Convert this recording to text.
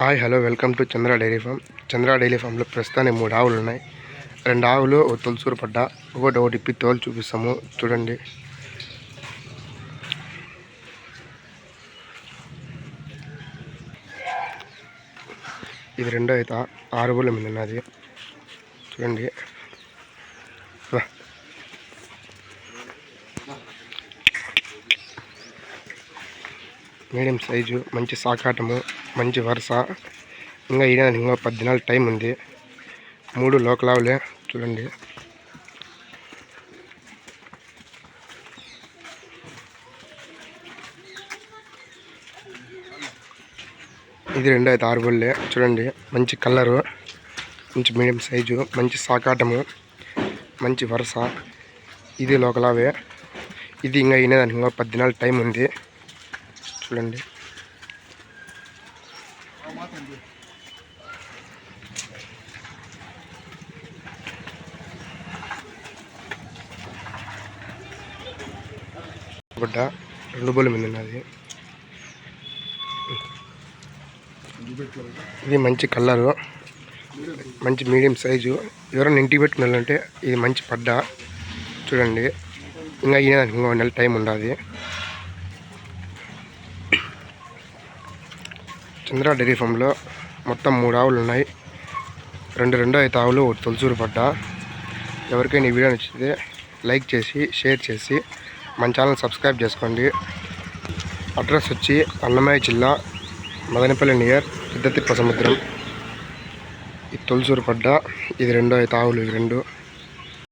Hi hello welcome to Chandra dairy farm. Chandra dairy ఫామ్లో ప్రస్తుతానికి 3 ఆవులు ఉన్నాయి. 2 ఆవులు ఒక తొలసూరు పడ్డ, ఒకటి ఇప్పి తోలు చూపిస్తాము చూడండి. ఇది రెండో అయితే 6 బుల్ల మీద ఉన్నది చూడండి. మీడియం సైజు, మంచి సాకాటము, మంచి వరుస. ఇంకా ఇంకా 10 దినాల టైం ఉంది. 3 లోకల్ ఆవులే చూడండి. ఇది రెండో అయితే 6 బుల్లే చూడండి. మంచి కలరు, మంచి మీడియం సైజు, మంచి సాకాటము, మంచి వరుస. ఇది లోకల్ ఆవే. ఇది ఇంకా దానికి ఇంకా 10 దినాల టైం ఉంది చూడండి. గుడ్డ 2 బుల్ల మీద ఉన్నది. ఇది మంచి కలరు, మంచి మీడియం సైజు. ఎవరైనా ఇంటికి పెట్టుకున్నారంటే ఇది మంచి పడ్డ చూడండి. ఇంకా ఇంకో నెల టైం ఉండాలి. చంద్ర డైరీ ఫామ్లో మొత్తం 3 ఆవులు ఉన్నాయి. 2 అయితే ఆవులు, ఒకటి తొలసూరు పడ్డ. ఎవరికైనా ఈ వీడియో నచ్చితే లైక్ చేసి షేర్ చేసి మన ఛానల్ సబ్స్క్రైబ్ చేసుకోండి. అడ్రస్ వచ్చి అన్నమయ్య జిల్లా మదనపల్లి నియర్ పెద్దతిప్ప సముద్రం. ఇది తొలసూరు పడ్డ. ఇది రెండో అయితే ఆవులు, ఇవి 2.